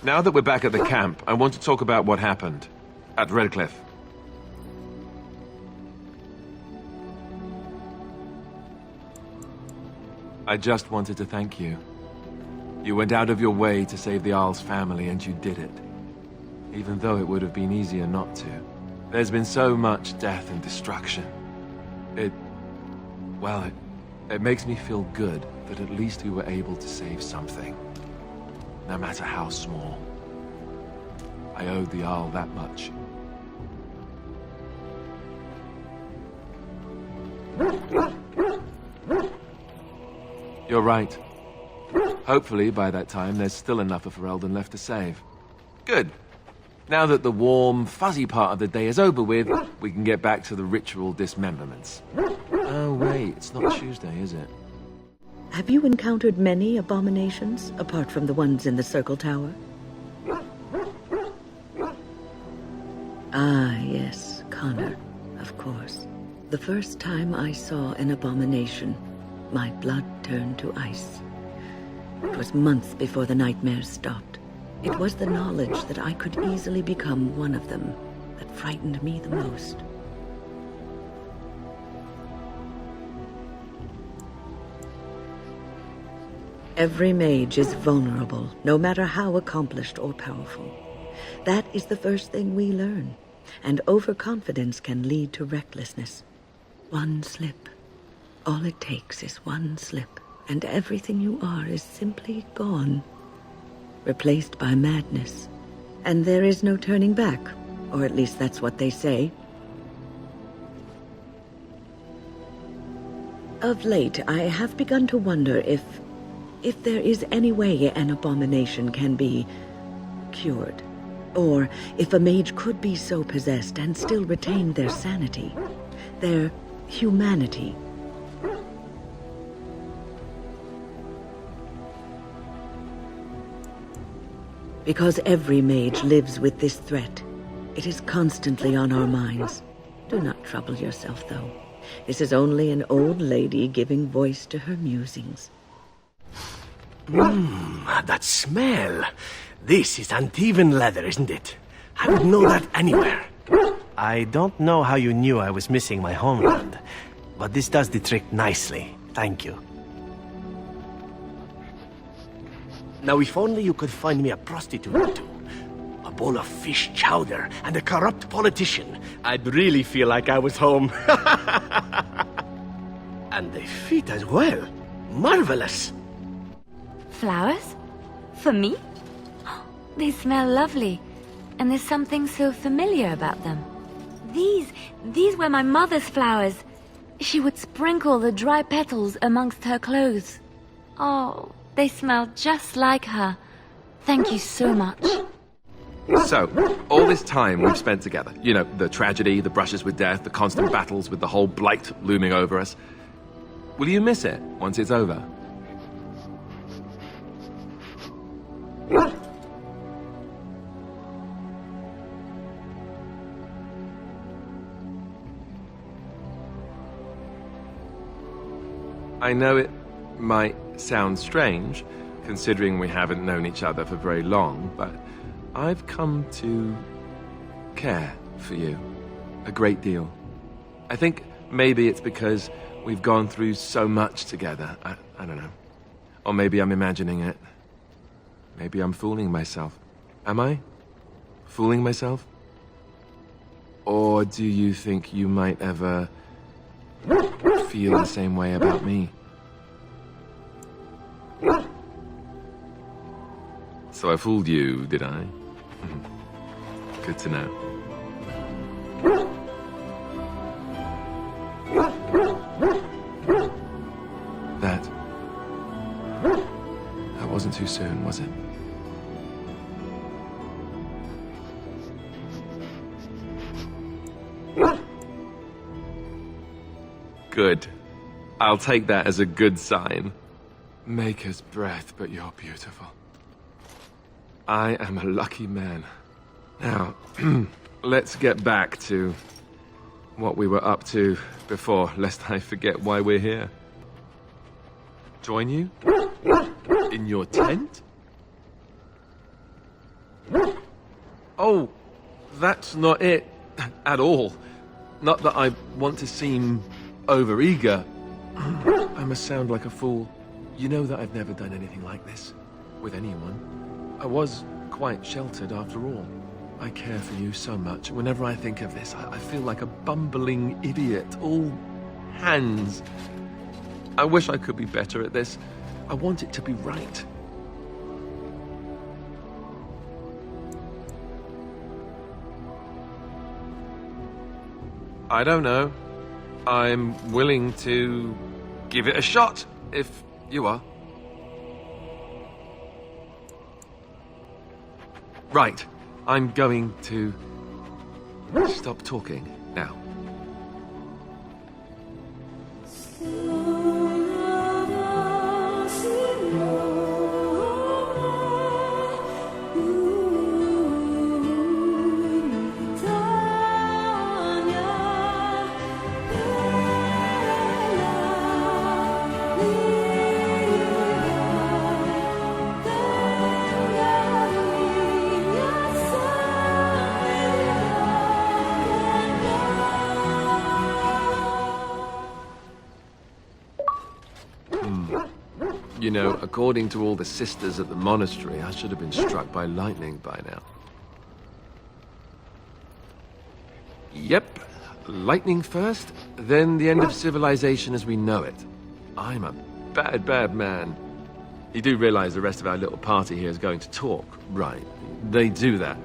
Now that we're back at the camp, I want to talk about what happened at Redcliffe. I just wanted to thank you. You went out of your way to save the Isle's family, and you did it. Even though it would have been easier not to. There's been so much death and destruction. It makes me feel good that at least we were able to save something. No matter how small. I owed the Isle that much. You're right. Hopefully, by that time, there's still enough of Ferelden left to save. Good. Now that the warm, fuzzy part of the day is over with, we can get back to the ritual dismemberments. Oh, wait, it's not Tuesday, is it? Have you encountered many abominations, apart from the ones in the Circle Tower? Ah, yes, Connor, of course. The first time I saw an abomination, my blood turned to ice. It was months before the nightmares stopped. It was the knowledge that I could easily become one of them that frightened me the most. Every mage is vulnerable, no matter how accomplished or powerful. That is the first thing we learn, and overconfidence can lead to recklessness. One slip. All it takes is one slip, and everything you are is simply gone. Replaced by madness. And there is no turning back, or at least that's what they say. Of late, I have begun to wonder if there is any way an abomination can be cured. Or if a mage could be so possessed and still retain their sanity, their humanity. Because every mage lives with this threat. It is constantly on our minds. Do not trouble yourself, though. This is only an old lady giving voice to her musings. That smell. This is uneven leather, isn't it? I would know that anywhere. I don't know how you knew I was missing my homeland, but this does the trick nicely. Thank you. Now, if only you could find me a prostitute or two, a bowl of fish chowder, and a corrupt politician, I'd really feel like I was home. And the feet as well. Marvelous. Flowers? For me? They smell lovely, and there's something so familiar about them. These were my mother's flowers. She would sprinkle the dry petals amongst her clothes. Oh, they smell just like her. Thank you so much. So, all this time we've spent together, you know, the tragedy, the brushes with death, the constant battles with the whole blight looming over us. Will you miss it once it's over? I know it might sound strange, considering we haven't known each other for very long, but I've come to care for you a great deal. I think maybe it's because we've gone through so much together. I don't know. Or maybe I'm imagining it. Maybe I'm fooling myself. Am I? Fooling myself? Or do you think you might ever feel the same way about me? So I fooled you, did I? Good to know. That wasn't too soon, was it? Good. I'll take that as a good sign. Maker's breath, but you're beautiful. I am a lucky man. Now, let's get back to what we were up to before, lest I forget why we're here. Join you? In your tent? Oh, that's not it at all. Not that I want to seem overeager. I must sound like a fool. You know that I've never done anything like this with anyone. I was quite sheltered after all. I care for you so much. Whenever I think of this, I feel like a bumbling idiot, all hands. I wish I could be better at this. I want it to be right. I don't know. I'm willing to give it a shot, if you are. Right. I'm going to stop talking now. You know, according to all the sisters at the monastery, I should have been struck by lightning by now. Yep, lightning first, then the end of civilization as we know it. I'm a bad, bad man. You do realize the rest of our little party here is going to talk, right? They do that.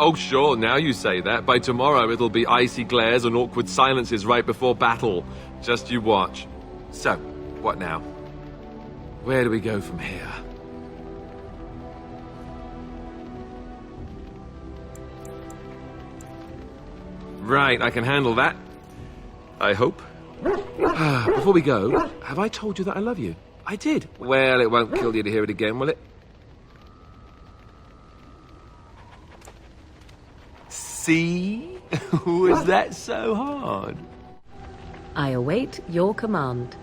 Oh, sure, now you say that. By tomorrow, it'll be icy glares and awkward silences right before battle. Just you watch. So, what now? Where do we go from here? Right, I can handle that. I hope. Before we go, have I told you that I love you? I did. Well, it won't kill you to hear it again, will it? See? Was that so hard? I await your command.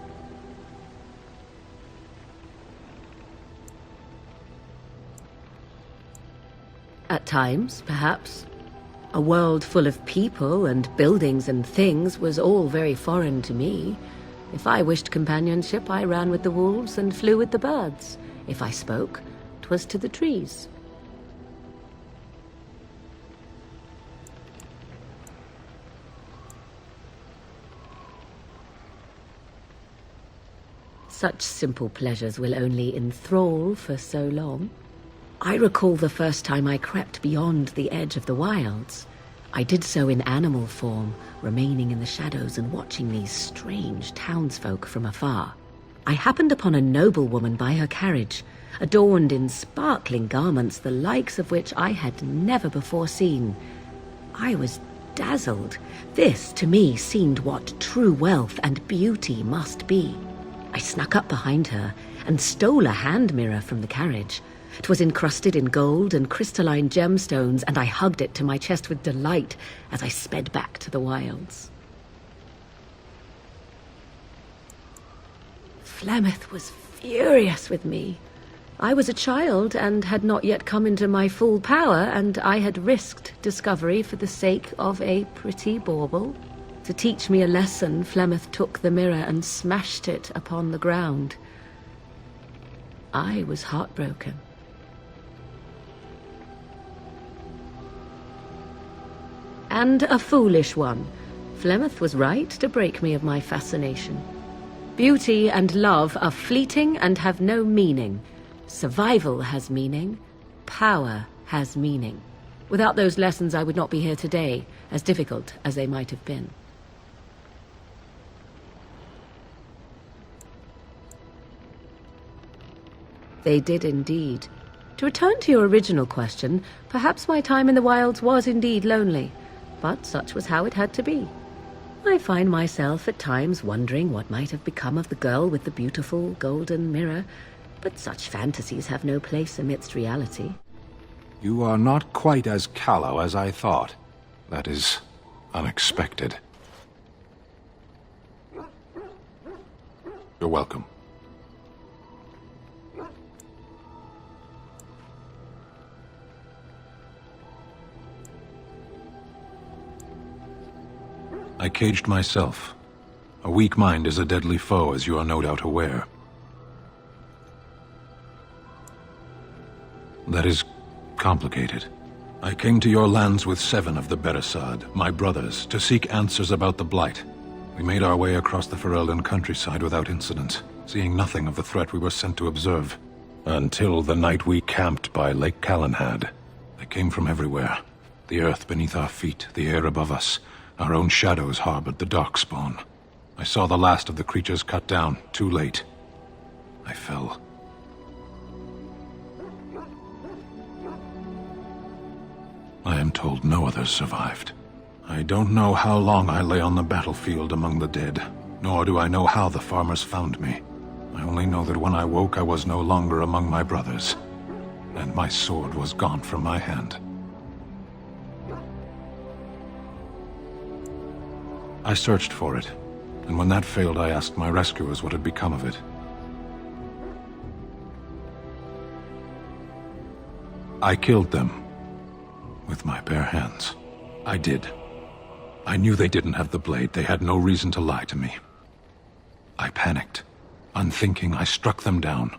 At times, perhaps. A world full of people and buildings and things was all very foreign to me. If I wished companionship, I ran with the wolves and flew with the birds. If I spoke, 'twas to the trees. Such simple pleasures will only enthrall for so long. I recall the first time I crept beyond the edge of the wilds. I did so in animal form, remaining in the shadows and watching these strange townsfolk from afar. I happened upon a noblewoman by her carriage, adorned in sparkling garments the likes of which I had never before seen. I was dazzled. This, to me, seemed what true wealth and beauty must be. I snuck up behind her and stole a hand mirror from the carriage. 'Twas encrusted in gold and crystalline gemstones, and I hugged it to my chest with delight as I sped back to the wilds. Flemeth was furious with me. I was a child and had not yet come into my full power, and I had risked discovery for the sake of a pretty bauble. To teach me a lesson, Flemeth took the mirror and smashed it upon the ground. I was heartbroken. And a foolish one. Flemeth was right to break me of my fascination. Beauty and love are fleeting and have no meaning. Survival has meaning. Power has meaning. Without those lessons, I would not be here today, as difficult as they might have been. They did indeed. To return to your original question, perhaps my time in the wilds was indeed lonely, but such was how it had to be. I find myself at times wondering what might have become of the girl with the beautiful golden mirror, but such fantasies have no place amidst reality. You are not quite as callow as I thought. That is unexpected. You're welcome. I caged myself. A weak mind is a deadly foe, as you are no doubt aware. That is complicated. I came to your lands with 7 of the Beresad, my brothers, to seek answers about the Blight. We made our way across the Ferelden countryside without incident, seeing nothing of the threat we were sent to observe. Until the night we camped by Lake Calenhad. They came from everywhere. The earth beneath our feet, the air above us. Our own shadows harbored the Darkspawn. I saw the last of the creatures cut down, too late. I fell. I am told no others survived. I don't know how long I lay on the battlefield among the dead, nor do I know how the farmers found me. I only know that when I woke I was no longer among my brothers, and my sword was gone from my hand. I searched for it, and when that failed I asked my rescuers what had become of it. I killed them. With my bare hands. I did. I knew they didn't have the blade. They had no reason to lie to me. I panicked. Unthinking, I struck them down.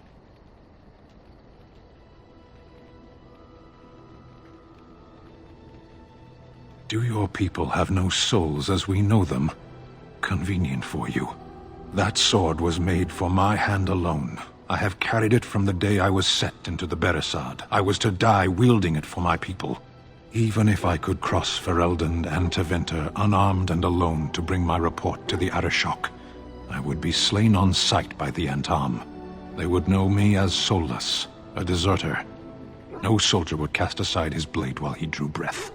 Do your people have no souls as we know them? Convenient for you. That sword was made for my hand alone. I have carried it from the day I was set into the Beresad. I was to die wielding it for my people. Even if I could cross Ferelden and Tevinter unarmed and alone to bring my report to the Arishok, I would be slain on sight by the Antam. They would know me as soulless, a deserter. No soldier would cast aside his blade while he drew breath.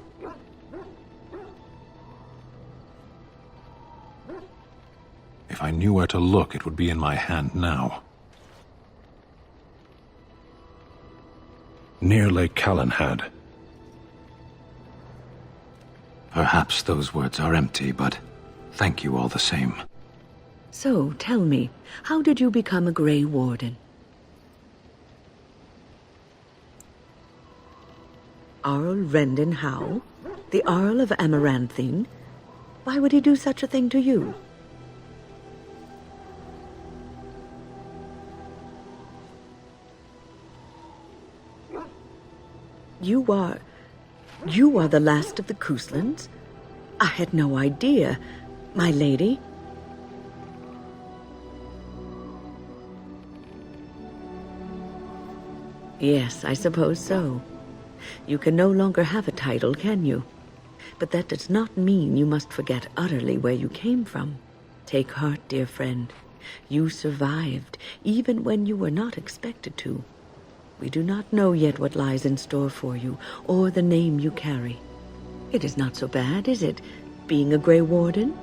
If I knew where to look, it would be in my hand now. Near Lake Calenhad. Perhaps those words are empty, but thank you all the same. So, tell me, how did you become a Grey Warden? Arl Rendon Howe? The Arl of Amaranthine? Why would he do such a thing to you? You are the last of the Couslands? I had no idea, my lady. Yes, I suppose so. You can no longer have a title, can you? But that does not mean you must forget utterly where you came from. Take heart, dear friend. You survived, even when you were not expected to. We do not know yet what lies in store for you, or the name you carry. It is not so bad, is it, being a Grey Warden?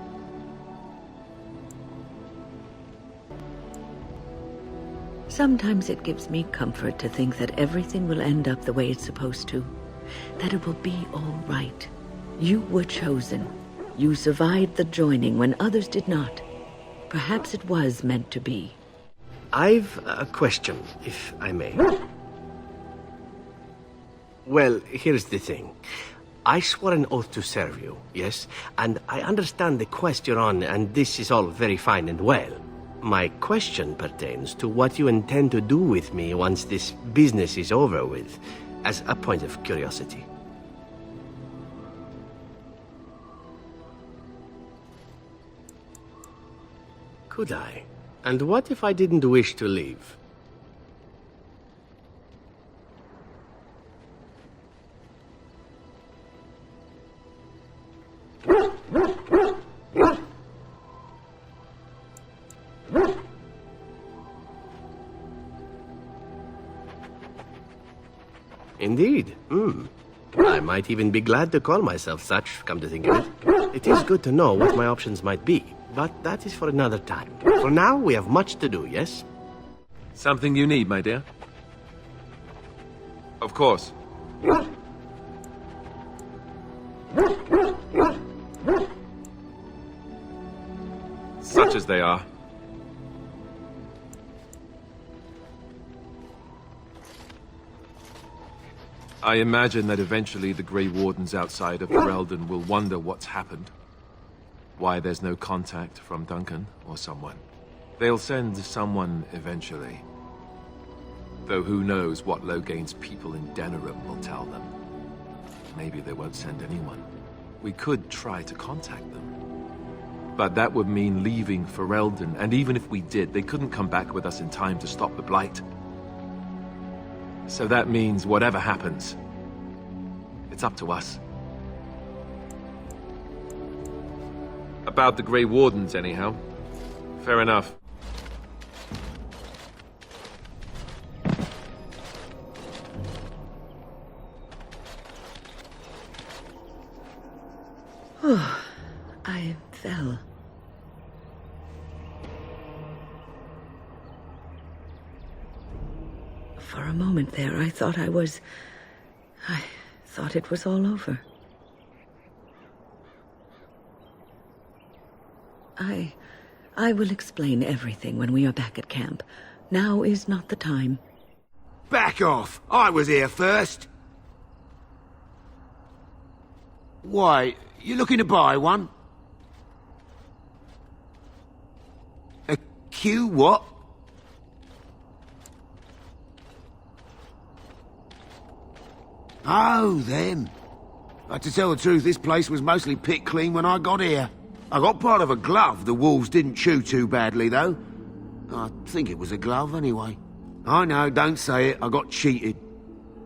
Sometimes it gives me comfort to think that everything will end up the way it's supposed to. That it will be all right. You were chosen. You survived the joining when others did not. Perhaps it was meant to be. I've a question, if I may. Well, here's the thing. I swore an oath to serve you, yes? And I understand the quest you're on, and this is all very fine and well. My question pertains to what you intend to do with me once this business is over with, as a point of curiosity. Could I? And what if I didn't wish to leave? Indeed. I might even be glad to call myself such, come to think of it. It is good to know what my options might be, but that is for another time. For now, we have much to do, yes? Something you need, my dear? Of course. Such as they are. I imagine that eventually the Grey Wardens outside of Ferelden will wonder what's happened. why there's no contact from Duncan or someone. They'll send someone eventually. Though who knows what Logain's people in Denerim will tell them. Maybe they won't send anyone. We could try to contact them. But that would mean leaving Ferelden, and even if we did, they couldn't come back with us in time to stop the Blight. So that means whatever happens, it's up to us. About the Grey Wardens, anyhow. Fair enough. I fell. For a moment there, I thought I thought it was all over. I will explain everything when we are back at camp. Now is not the time. Back off! I was here first! Why, you looking to buy one? A Q what? Oh, them. But to tell the truth, this place was mostly picked clean when I got here. I got part of a glove the wolves didn't chew too badly, though. I think it was a glove, anyway. I know, don't say it, I got cheated.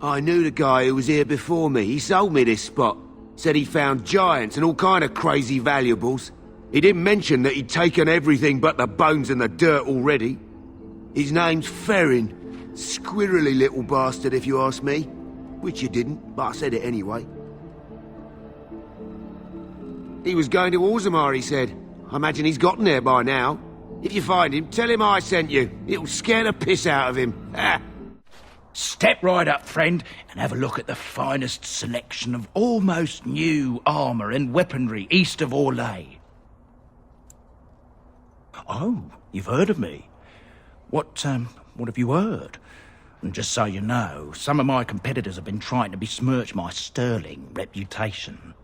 I knew the guy who was here before me. He sold me this spot. Said he found giants and all kind of crazy valuables. He didn't mention that he'd taken everything but the bones and the dirt already. His name's Ferrin. Squirrely little bastard, if you ask me. Which you didn't, but I said it anyway. He was going to Orzammar, he said. I imagine he's gotten there by now. If you find him, tell him I sent you. It'll scare the piss out of him. Ha! Step right up, friend, and have a look at the finest selection of almost new armour and weaponry east of Orlais. Oh, you've heard of me. What have you heard? And just so you know, some of my competitors have been trying to besmirch my sterling reputation.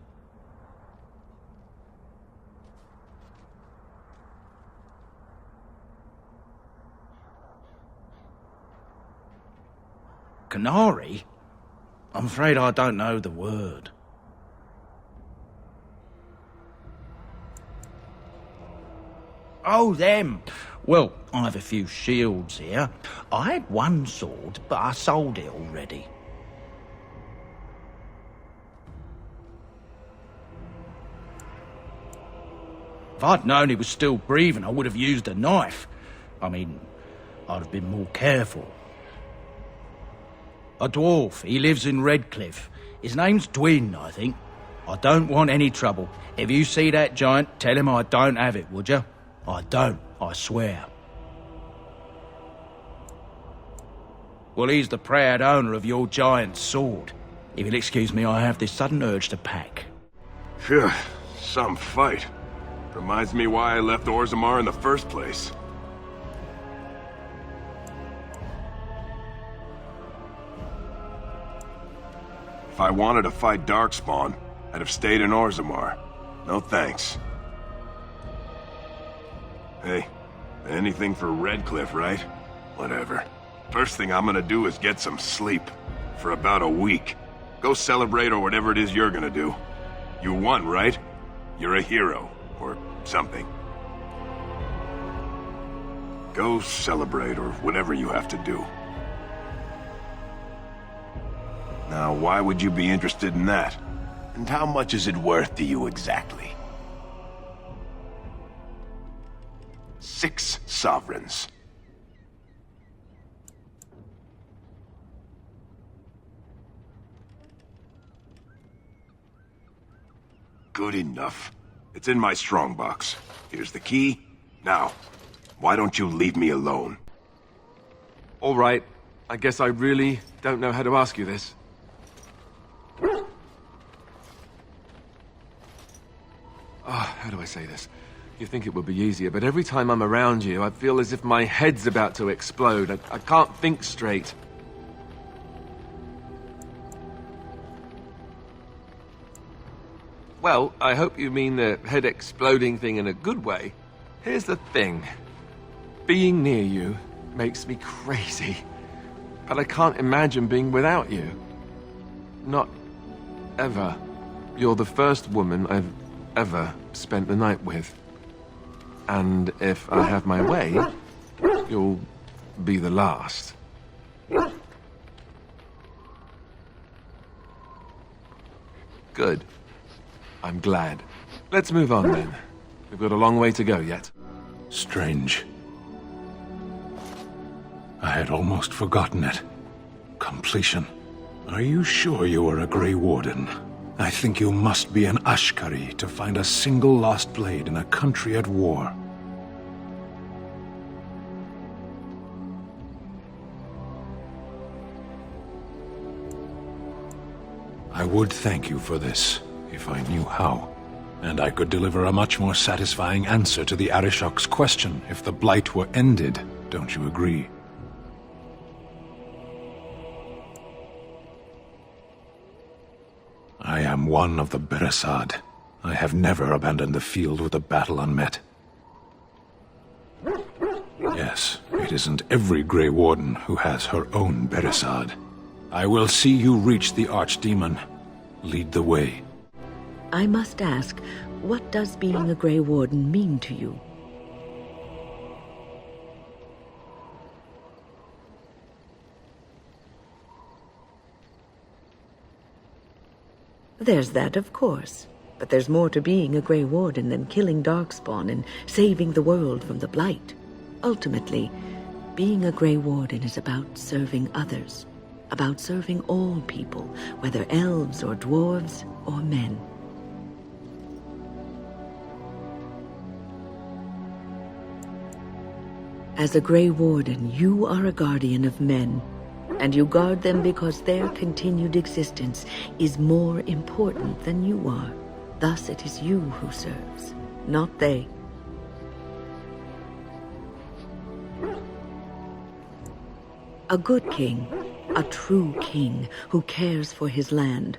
Canary? I'm afraid I don't know the word. Oh, them. Well, I have a few shields here. I had one sword, but I sold it already. If I'd known he was still breathing, I would have used a knife. I mean, I'd have been more careful. A dwarf. He lives in Redcliffe. His name's Dwyn, I think. I don't want any trouble. If you see that giant, tell him I don't have it, would you? I don't, I swear. Well, he's the proud owner of your giant sword. If you'll excuse me, I have this sudden urge to pack. Phew, some fight. Reminds me why I left Orzammar in the first place. If I wanted to fight Darkspawn, I'd have stayed in Orzammar. No thanks. Hey, anything for Redcliffe, right? Whatever. First thing I'm gonna do is get some sleep. For about a week. Go celebrate or whatever it is you're gonna do. You won, right? You're a hero. Or something. Go celebrate or whatever you have to do. Now, why would you be interested in that? And how much is it worth to you exactly? 6 sovereigns. Good enough. It's in my strongbox. Here's the key. Now, why don't you leave me alone? All right. I guess I really don't know how to ask you this. How do I say this? You think it would be easier, but every time I'm around you, I feel as if my head's about to explode. I can't think straight. Well, I hope you mean the head exploding thing in a good way. Here's the thing. Being near you makes me crazy. But I can't imagine being without you. Not ever. You're the first woman I've ever spent the night with. And if I have my way, you'll be the last. Good. I'm glad. Let's move on then. We've got a long way to go yet. Strange. I had almost forgotten it. Completion. Are you sure you are a Grey Warden? I think you must be an Ashkari to find a single lost blade in a country at war. I would thank you for this, if I knew how. And I could deliver a much more satisfying answer to the Arishok's question if the Blight were ended, don't you agree? I am one of the Beresad. I have never abandoned the field with a battle unmet. Yes, it isn't every Grey Warden who has her own Beresad. I will see you reach the Archdemon. Lead the way. I must ask, what does being a Grey Warden mean to you? There's that, of course. But there's more to being a Grey Warden than killing Darkspawn and saving the world from the Blight. Ultimately, being a Grey Warden is about serving others. About serving all people, whether elves or dwarves or men. As a Grey Warden, you are a guardian of men, and you guard them because their continued existence is more important than you are. Thus it is you who serves, not they. A good king, a true king who cares for his land,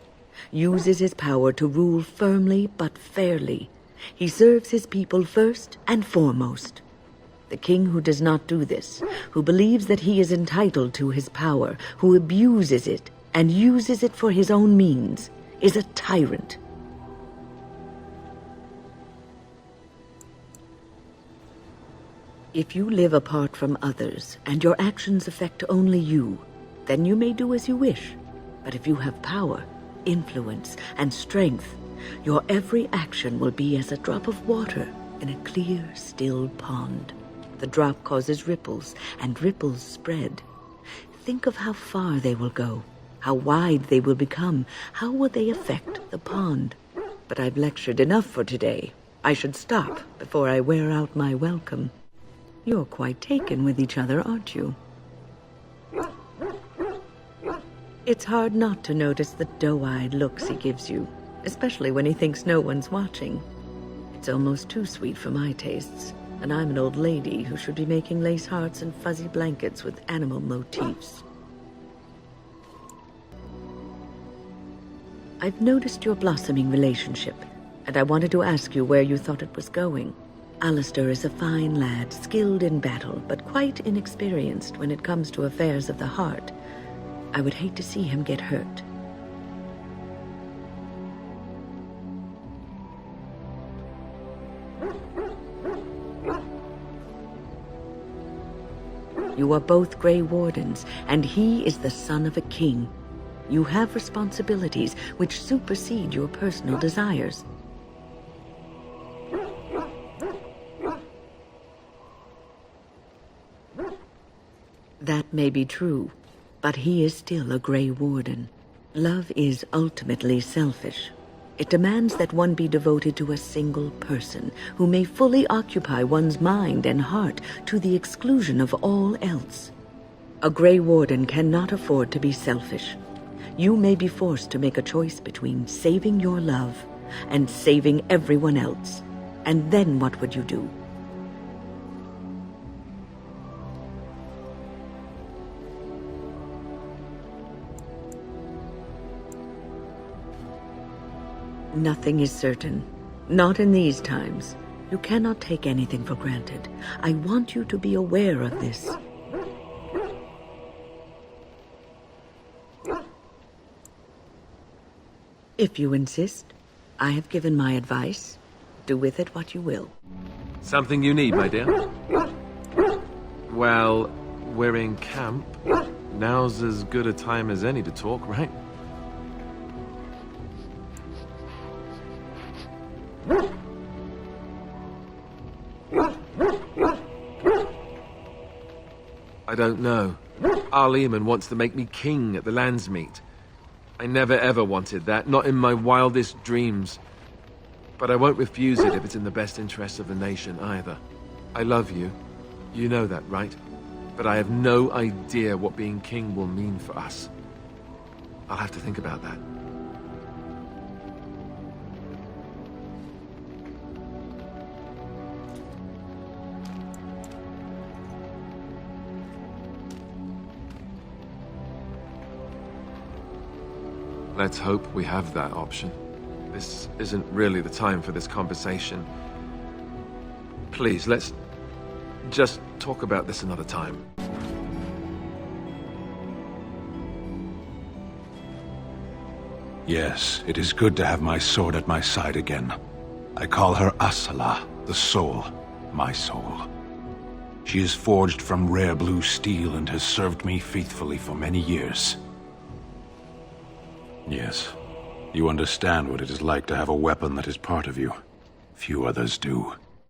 uses his power to rule firmly but fairly. He serves his people first and foremost. The king who does not do this, who believes that he is entitled to his power, who abuses it and uses it for his own means, is a tyrant. If you live apart from others and your actions affect only you, then you may do as you wish. But if you have power, influence, and strength, your every action will be as a drop of water in a clear, still pond. The drop causes ripples, and ripples spread. Think of how far they will go, how wide they will become, how will they affect the pond. But I've lectured enough for today. I should stop before I wear out my welcome. You're quite taken with each other, aren't you? It's hard not to notice the doe-eyed looks he gives you, especially when he thinks no one's watching. It's almost too sweet for my tastes, and I'm an old lady who should be making lace hearts and fuzzy blankets with animal motifs. I've noticed your blossoming relationship, and I wanted to ask you where you thought it was going. Alistair is a fine lad, skilled in battle, but quite inexperienced when it comes to affairs of the heart. I would hate to see him get hurt. You are both Grey Wardens, and he is the son of a king. You have responsibilities which supersede your personal desires. That may be true, but he is still a Grey Warden. Love is ultimately selfish. It demands that one be devoted to a single person who may fully occupy one's mind and heart to the exclusion of all else. A Grey Warden cannot afford to be selfish. You may be forced to make a choice between saving your love and saving everyone else. And then what would you do? Nothing is certain. Not in these times. You cannot take anything for granted. I want you to be aware of this. If you insist, I have given my advice. Do with it what you will. Something you need, my dear? Well, we're in camp. Now's as good a time as any to talk, right? I don't know. Arleman wants to make me king at the Landsmeet. I never ever wanted that, not in my wildest dreams. But I won't refuse it if it's in the best interest of the nation either. I love you. You know that, right? But I have no idea what being king will mean for us. I'll have to think about that. Let's hope we have that option. This isn't really the time for this conversation. Please, let's just talk about this another time. Yes, it is good to have my sword at my side again. I call her Asala, the soul, my soul. She is forged from rare blue steel and has served me faithfully for many years. Yes, you understand what it is like to have a weapon that is part of you. Few others do.